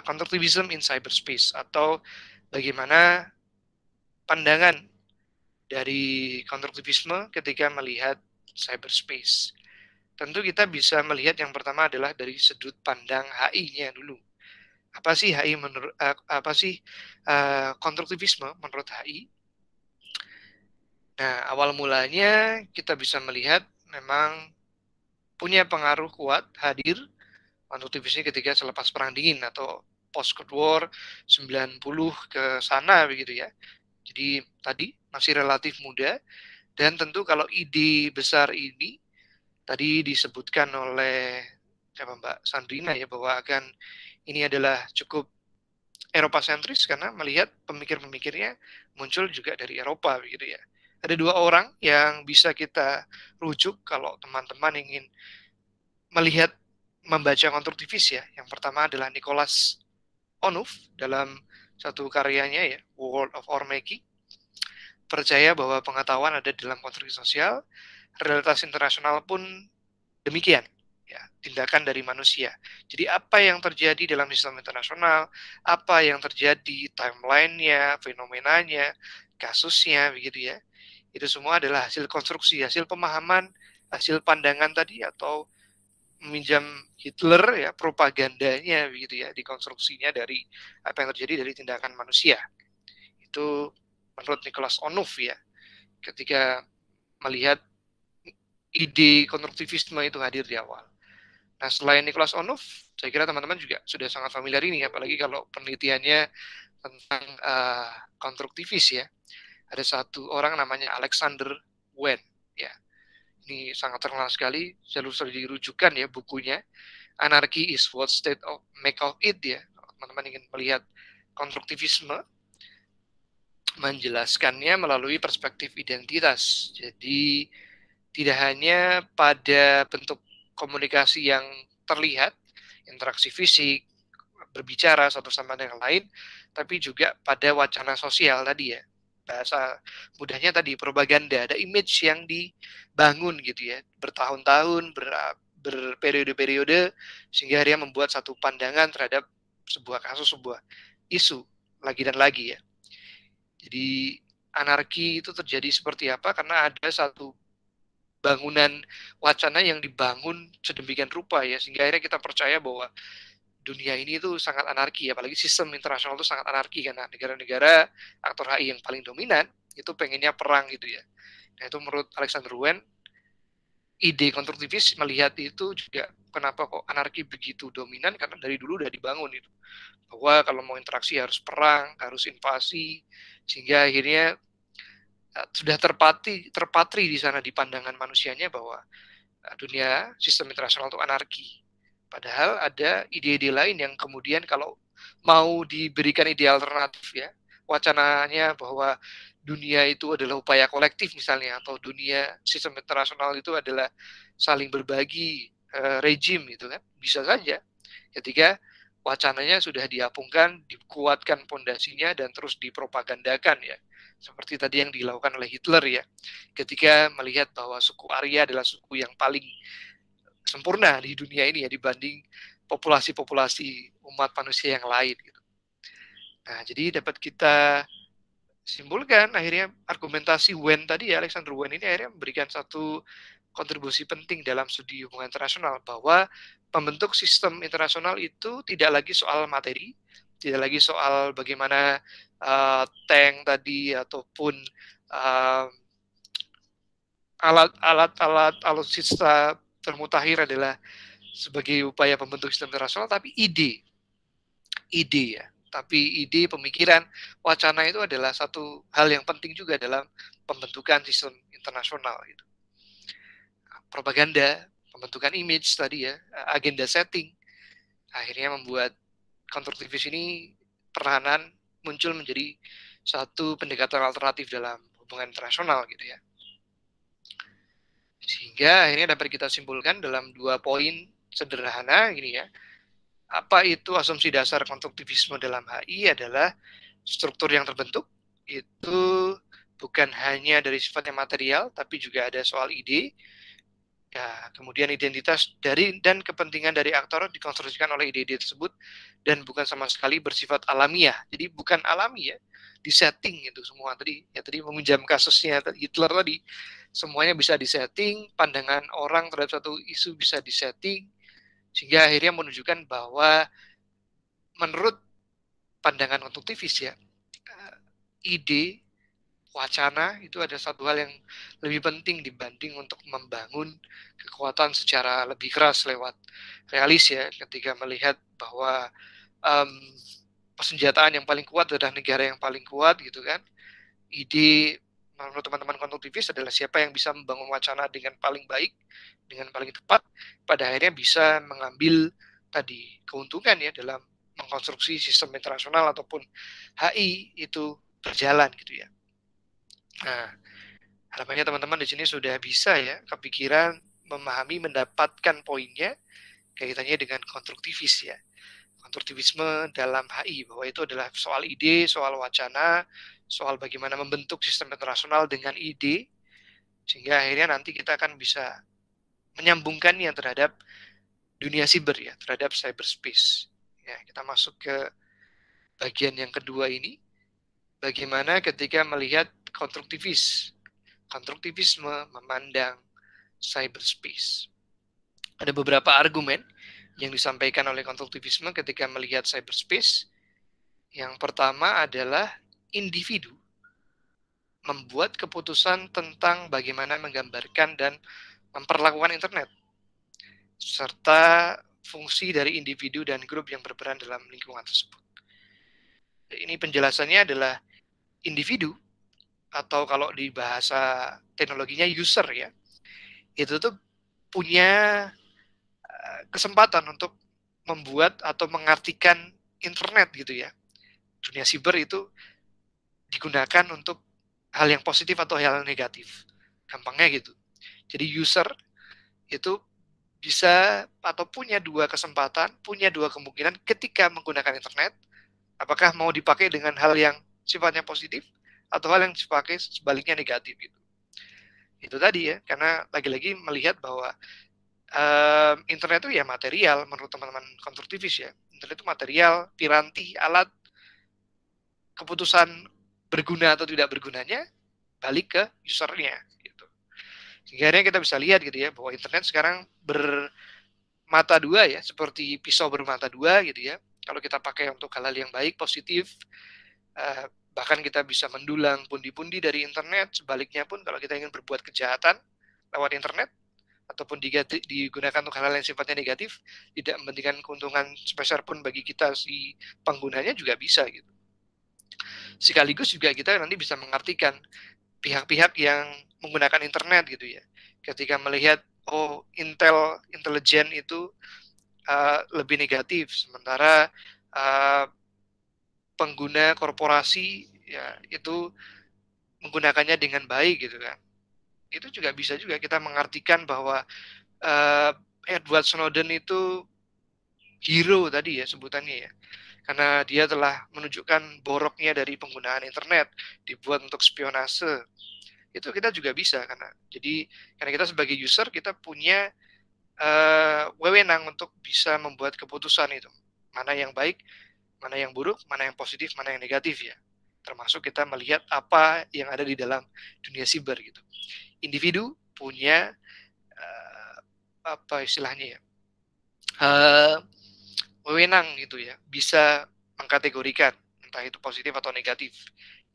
constructivism in cyberspace, atau bagaimana pandangan dari konstruktivisme ketika melihat cyberspace. Tentu kita bisa melihat yang pertama adalah dari sudut pandang HI-nya dulu. Apa sih HI menurut konstruktivisme menurut HI? Nah, awal mulanya kita bisa melihat memang punya pengaruh kuat hadir konstruktivisme ketika selepas perang dingin atau post Cold War 90 ke sana begitu ya. Jadi tadi masih relatif muda, dan tentu kalau ide besar ini tadi disebutkan oleh siapa Mbak Sandrina ya, bahwa akan ini adalah cukup Eropa sentris karena melihat pemikir-pemikirnya muncul juga dari Eropa begitu ya. Ada dua orang yang bisa kita rujuk kalau teman-teman ingin melihat membaca konstruktivis ya. Yang pertama adalah Nicholas Onuf dalam satu karyanya ya, World of Our Making, percaya bahwa pengetahuan ada dalam konstruksi sosial, realitas internasional pun demikian. Ya, tindakan dari manusia. Jadi apa yang terjadi dalam sistem internasional, apa yang terjadi timeline-nya, fenomenanya, kasusnya, begitu ya. Itu semua adalah hasil konstruksi, hasil pemahaman, hasil pandangan tadi, atau meminjam Hitler ya, propagandanya begitu ya, dikonstruksinya dari apa yang terjadi dari tindakan manusia. Itu menurut Nicholas Onuf ya, ketika melihat ide konstruktivisme itu hadir di awal. Nah, selain Nicholas Onuf, saya kira teman-teman juga sudah sangat familiar ini, apalagi kalau penelitiannya tentang konstruktivis ya. Ada satu orang namanya Alexander Wen ya. Ini sangat terkenal sekali, selalu dirujukan ya bukunya. Anarchy is what state of make of it ya. Teman-teman ingin melihat konstruktivisme, menjelaskannya melalui perspektif identitas. Jadi tidak hanya pada bentuk komunikasi yang terlihat, interaksi fisik, berbicara satu sama dengan lain, tapi juga pada wacana sosial tadi ya. Bahasa mudahnya tadi propaganda, ada image yang dibangun gitu ya, bertahun-tahun, berperiode-periode, sehingga akhirnya membuat satu pandangan terhadap sebuah kasus, sebuah isu, lagi dan lagi ya. Jadi anarki itu terjadi seperti apa? Karena ada satu bangunan wacana yang dibangun sedemikian rupa ya, sehingga akhirnya kita percaya bahwa dunia ini itu sangat anarki, apalagi sistem internasional itu sangat anarki, karena negara-negara aktor HI yang paling dominan itu pengennya perang gitu ya. Nah, itu menurut Alexander Wen, ide konstruktivis melihat itu juga kenapa kok anarki begitu dominan, karena dari dulu udah dibangun itu, bahwa kalau mau interaksi harus perang, harus invasi, sehingga akhirnya sudah terpatri di sana di pandangan manusianya bahwa dunia sistem internasional itu anarki. Padahal ada ide-ide lain yang kemudian kalau mau diberikan ide alternatif ya, wacananya bahwa dunia itu adalah upaya kolektif misalnya, atau dunia sistem internasional itu adalah saling berbagi rejim gitu kan, bisa saja ketika wacananya sudah diapungkan, dikuatkan pondasinya, dan terus dipropagandakan ya. Seperti tadi yang dilakukan oleh Hitler ya, ketika melihat bahwa suku Arya adalah suku yang paling sempurna di dunia ini ya, dibanding populasi-populasi umat manusia yang lain gitu. Nah, jadi dapat kita simpulkan akhirnya argumentasi Wen tadi ya, Alexander Wen ini akhirnya memberikan satu kontribusi penting dalam studi hubungan internasional, bahwa pembentuk sistem internasional itu tidak lagi soal materi, tidak lagi soal bagaimana tank tadi ataupun alat alutsista termutakhir adalah sebagai upaya pembentuk sistem internasional, tapi ide ya. Tapi ide, pemikiran, wacana itu adalah satu hal yang penting juga dalam pembentukan sistem internasional gitu. Propaganda, pembentukan image tadi ya, agenda setting, akhirnya membuat konstruktivis ini perlahan muncul menjadi satu pendekatan alternatif dalam hubungan internasional gitu ya. Sehingga akhirnya dapat kita simpulkan dalam 2 poin sederhana gini ya. Apa itu asumsi dasar konstruktivisme dalam HI? Adalah struktur yang terbentuk itu bukan hanya dari sifatnya material, tapi juga ada soal ide, Ya, kemudian identitas dari dan kepentingan dari aktor dikonstruksikan oleh ide-ide tersebut dan bukan sama sekali bersifat alamiah. Jadi bukan alami ya, disetting itu semua tadi. Ya tadi meminjam kasusnya Hitler tadi, semuanya bisa disetting, pandangan orang terhadap satu isu bisa disetting, sehingga akhirnya menunjukkan bahwa menurut pandangan konstruktivis ya, ide wacana itu ada satu hal yang lebih penting dibanding untuk membangun kekuatan secara lebih keras lewat realis ya, ketika melihat bahwa um, persenjataan yang paling kuat adalah negara yang paling kuat gitu kan. Ide menurut teman-teman konstruktivis adalah siapa yang bisa membangun wacana dengan paling baik, dengan paling tepat, pada akhirnya bisa mengambil tadi keuntungan ya dalam mengkonstruksi sistem internasional ataupun HI itu berjalan gitu ya. Nah, harapannya teman-teman di sini sudah bisa ya kepikiran, memahami, mendapatkan poinnya kaitannya dengan konstruktivis ya. Konstruktivisme dalam HI, bahwa itu adalah soal ide, soal wacana, soal bagaimana membentuk sistem internasional dengan ide, sehingga akhirnya nanti kita akan bisa menyambungkannya terhadap dunia siber ya, terhadap cyberspace. Ya, kita masuk ke bagian yang kedua ini, bagaimana ketika melihat konstruktivisme memandang cyberspace. Ada beberapa argumen yang disampaikan oleh konstruktivisme ketika melihat cyberspace. Yang pertama adalah individu membuat keputusan tentang bagaimana menggambarkan dan memperlakukan internet, serta fungsi dari individu dan grup yang berperan dalam lingkungan tersebut. Ini penjelasannya adalah individu, atau kalau di bahasa teknologinya user ya, itu tuh punya kesempatan untuk membuat atau mengartikan internet gitu ya. Dunia siber itu digunakan untuk hal yang positif atau hal yang negatif. Gampangnya gitu. Jadi user itu bisa atau punya dua kesempatan, punya dua kemungkinan ketika menggunakan internet, apakah mau dipakai dengan hal yang sifatnya positif atau hal yang dipakai sebaliknya negatif gitu. Itu tadi ya, karena lagi-lagi melihat bahwa internet itu ya material menurut teman-teman konstruktivis ya. Internet itu material, piranti, alat, keputusan berguna atau tidak bergunanya balik ke usernya gitu. Sehingga kita bisa lihat gitu ya bahwa internet sekarang bermata dua ya, seperti pisau bermata dua gitu ya. Kalau kita pakai untuk hal-hal yang baik, positif, bahkan kita bisa mendulang pundi-pundi dari internet. Sebaliknya pun kalau kita ingin berbuat kejahatan lewat internet ataupun digunakan untuk hal-hal yang sifatnya negatif, tidak memberikan keuntungan sebesar pun bagi kita si penggunanya juga bisa gitu. Sekaligus juga kita nanti bisa mengartikan pihak-pihak yang menggunakan internet gitu ya. Ketika melihat intelijen itu lebih negatif, sementara pengguna korporasi ya itu menggunakannya dengan baik gitu kan. Itu juga bisa juga kita mengartikan bahwa Edward Snowden itu hero tadi ya sebutannya ya, karena dia telah menunjukkan boroknya dari penggunaan internet, dibuat untuk spionase. Itu kita juga bisa karena kita sebagai user kita punya wewenang untuk bisa membuat keputusan itu, mana yang baik, mana yang buruk, mana yang positif, mana yang negatif ya. Termasuk kita melihat apa yang ada di dalam dunia siber gitu. Individu punya apa istilahnya ya, wewenang gitu ya, bisa mengkategorikan entah itu positif atau negatif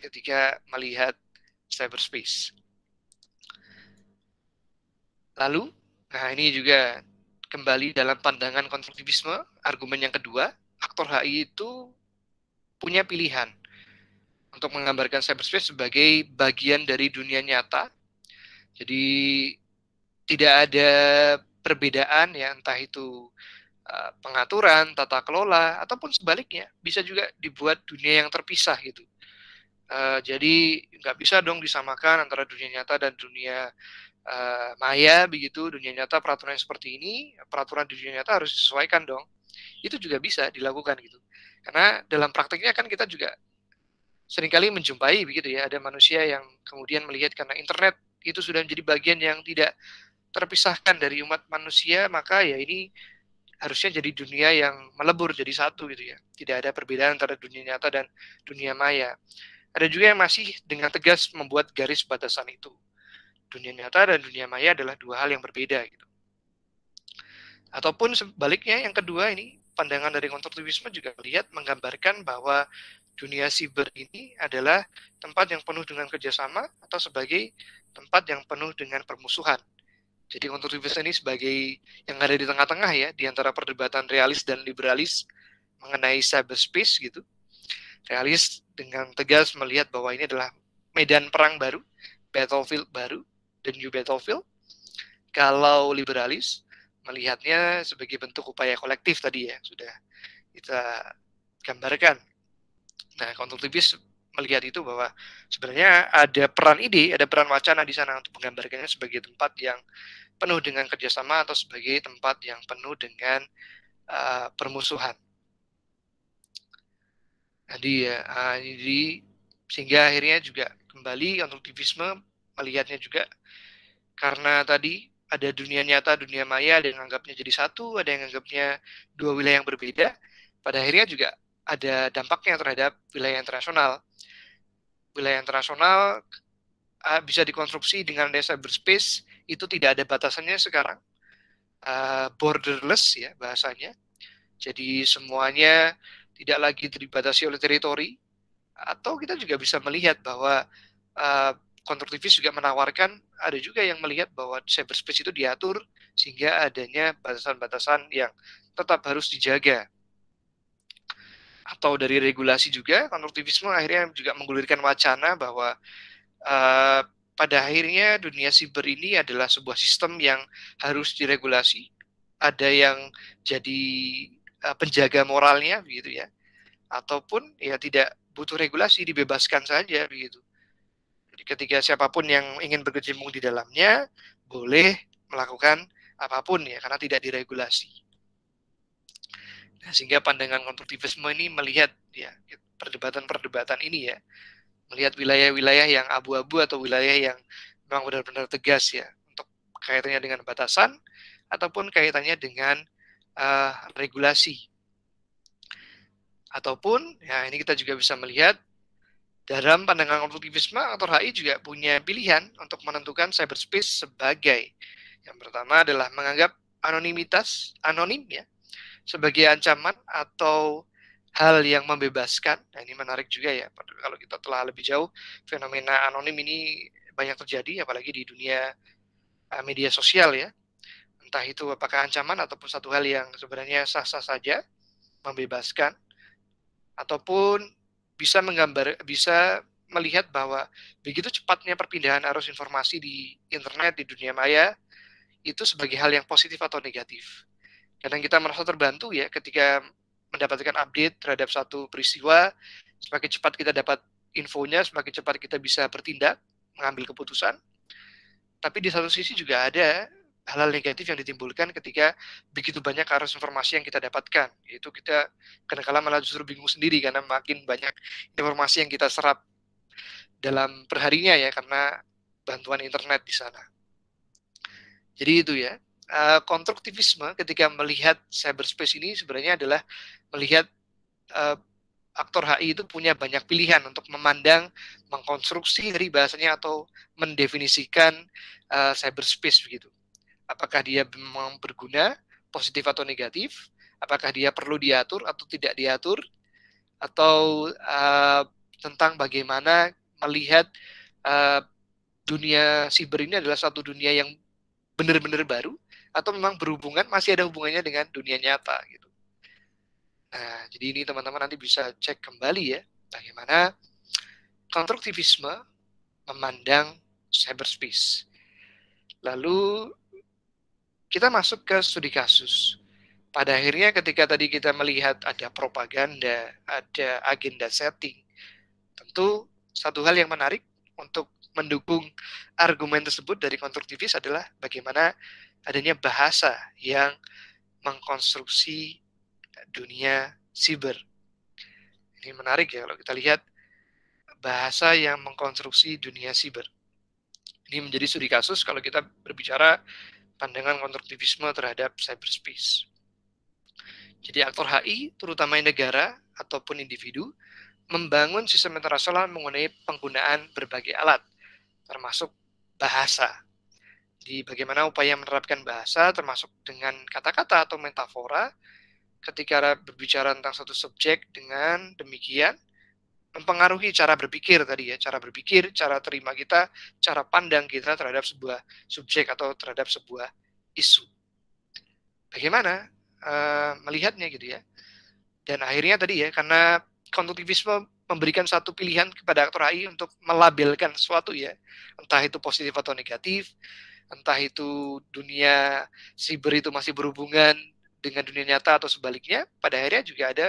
ketika melihat cyberspace. Lalu, nah ini juga kembali dalam pandangan konstruktivisme, argumen yang kedua, aktor HI itu punya pilihan untuk menggambarkan cyberspace sebagai bagian dari dunia nyata. Jadi tidak ada perbedaan ya, entah itu pengaturan, tata kelola, ataupun sebaliknya bisa juga dibuat dunia yang terpisah gitu. Jadi nggak bisa dong disamakan antara dunia nyata dan dunia maya begitu. Dunia nyata peraturan seperti ini, peraturan di dunia nyata harus disesuaikan dong. Itu juga bisa dilakukan gitu. Karena dalam prakteknya kan kita juga seringkali menjumpai begitu ya, ada manusia yang kemudian melihat karena internet itu sudah menjadi bagian yang tidak terpisahkan dari umat manusia, maka ya ini harusnya jadi dunia yang melebur jadi satu gitu ya. Tidak ada perbedaan antara dunia nyata dan dunia maya. Ada juga yang masih dengan tegas membuat garis batasan itu. Dunia nyata dan dunia maya adalah dua hal yang berbeda gitu. Ataupun sebaliknya yang kedua ini, pandangan dari konstruktivisme juga melihat menggambarkan bahwa dunia siber ini adalah tempat yang penuh dengan kerjasama atau sebagai tempat yang penuh dengan permusuhan. Jadi konstruktivisme ini sebagai yang ada di tengah-tengah ya, di antara perdebatan realis dan liberalis mengenai cyberspace gitu. Realis dengan tegas melihat bahwa ini adalah medan perang baru, battlefield baru, the new battlefield. Kalau liberalis melihatnya sebagai bentuk upaya kolektif tadi ya, sudah kita gambarkan. Nah, konstruktivis melihat itu bahwa sebenarnya ada peran ide, ada peran wacana di sana untuk menggambarkannya sebagai tempat yang penuh dengan kerjasama atau sebagai tempat yang penuh dengan permusuhan. Jadi sehingga akhirnya juga kembali konstruktivisme melihatnya juga karena tadi ada dunia nyata, dunia maya, ada yang anggapnya jadi satu, ada yang anggapnya dua wilayah yang berbeda. Pada akhirnya juga ada dampaknya terhadap wilayah internasional. Wilayah internasional bisa dikonstruksi dengan cyberspace, itu tidak ada batasannya sekarang. Borderless ya bahasanya. Jadi semuanya tidak lagi dibatasi oleh teritori. Atau kita juga bisa melihat bahwa konstruktivis juga menawarkan, ada juga yang melihat bahwa cyberspace itu diatur sehingga adanya batasan-batasan yang tetap harus dijaga. Atau dari regulasi juga, konstruktivisme akhirnya juga menggulirkan wacana bahwa pada akhirnya dunia siber ini adalah sebuah sistem yang harus diregulasi. Ada yang jadi penjaga moralnya begitu ya. Ataupun ya tidak butuh regulasi, dibebaskan saja begitu. Jadi ketika siapapun yang ingin berkecimpung di dalamnya boleh melakukan apapun ya karena tidak diregulasi. Nah, sehingga pandangan konstruktivisme ini melihat ya perdebatan-perdebatan ini ya, melihat wilayah-wilayah yang abu-abu atau wilayah yang memang benar-benar tegas ya untuk kaitannya dengan batasan ataupun kaitannya dengan regulasi. Ataupun ya ini kita juga bisa melihat dalam pandangan konstruktivisme, aktor HI juga punya pilihan untuk menentukan cyberspace sebagai yang pertama adalah menganggap anonim ya sebagai ancaman atau hal yang membebaskan. Nah, ini menarik juga ya kalau kita telah lebih jauh, fenomena anonim ini banyak terjadi apalagi di dunia media sosial ya. Entah itu apakah ancaman ataupun satu hal yang sebenarnya sah-sah saja, membebaskan, ataupun bisa melihat bahwa begitu cepatnya perpindahan arus informasi di internet, di dunia maya, itu sebagai hal yang positif atau negatif. Kadang kita merasa terbantu ya ketika mendapatkan update terhadap satu peristiwa, semakin cepat kita dapat infonya, semakin cepat kita bisa bertindak, mengambil keputusan. Tapi di satu sisi juga ada hal-hal negatif yang ditimbulkan ketika begitu banyak arus informasi yang kita dapatkan. Itu kita kadang-kadang malah justru bingung sendiri karena makin banyak informasi yang kita serap dalam perharinya ya karena bantuan internet di sana. Jadi itu ya. Konstruktivisme ketika melihat cyberspace ini sebenarnya adalah melihat aktor HI itu punya banyak pilihan untuk memandang, mengkonstruksi dari bahasanya atau mendefinisikan cyberspace begitu. Apakah dia memang berguna, positif atau negatif? Apakah dia perlu diatur atau tidak diatur? Atau tentang bagaimana melihat dunia siber ini adalah satu dunia yang benar-benar baru atau memang berhubungan, masih ada hubungannya dengan dunia nyata gitu. Nah, jadi ini teman-teman nanti bisa cek kembali ya bagaimana konstruktivisme memandang cyberspace. Lalu kita masuk ke studi kasus. Pada akhirnya ketika tadi kita melihat ada propaganda, ada agenda setting, tentu satu hal yang menarik untuk mendukung argumen tersebut dari konstruktivis adalah bagaimana adanya bahasa yang mengkonstruksi dunia siber. Ini menarik ya kalau kita lihat bahasa yang mengkonstruksi dunia siber. Ini menjadi studi kasus kalau kita berbicara pandangan konstruktivisme terhadap cyberspace. Jadi aktor HI, terutama negara ataupun individu, membangun sistem internasional mengenai penggunaan berbagai alat, termasuk bahasa. Di bagaimana upaya menerapkan bahasa, termasuk dengan kata-kata atau metafora, ketika berbicara tentang satu subjek dengan demikian, mempengaruhi cara berpikir tadi ya, cara berpikir, cara terima kita, cara pandang kita terhadap sebuah subjek atau terhadap sebuah isu. Bagaimana melihatnya gitu ya. Dan akhirnya tadi ya, karena konstruktivisme memberikan satu pilihan kepada aktor HI untuk melabelkan sesuatu ya, entah itu positif atau negatif, entah itu dunia siber itu masih berhubungan dengan dunia nyata atau sebaliknya, pada akhirnya juga ada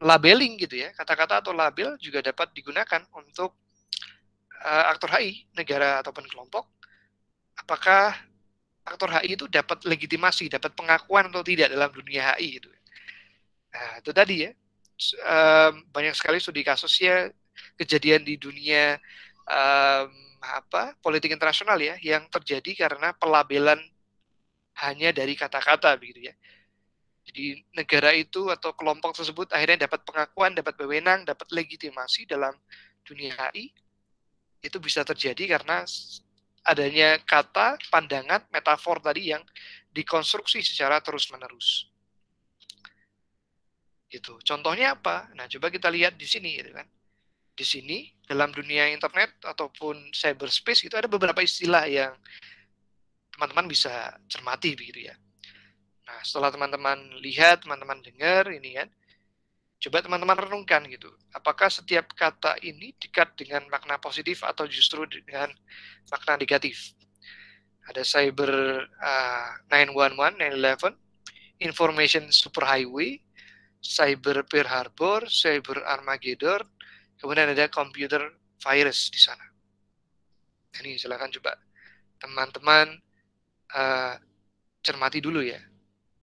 labeling gitu ya, kata-kata atau label juga dapat digunakan untuk aktor HI, negara ataupun kelompok, apakah aktor HI itu dapat legitimasi, dapat pengakuan atau tidak dalam dunia HI gitu. Nah, itu tadi ya, banyak sekali studi kasusnya kejadian di dunia politik internasional ya, yang terjadi karena pelabelan hanya dari kata-kata begitu ya. Jadi negara itu atau kelompok tersebut akhirnya dapat pengakuan, dapat wewenang, dapat legitimasi dalam dunia HI. Itu bisa terjadi karena adanya kata, pandangan, metafor tadi yang dikonstruksi secara terus-menerus. Gitu. Contohnya apa? Nah, coba kita lihat di sini gitu kan. Di sini dalam dunia internet ataupun cyberspace itu ada beberapa istilah yang teman-teman bisa cermati begitu ya. Nah, setelah teman-teman lihat, teman-teman dengar ini kan, coba teman-teman renungkan gitu. Apakah setiap kata ini dekat dengan makna positif atau justru dengan makna negatif? Ada cyber 911, 9/11, information superhighway, cyber Pearl Harbor, cyber Armageddon, kemudian ada computer virus di sana. Ini silakan coba teman-teman cermati dulu ya.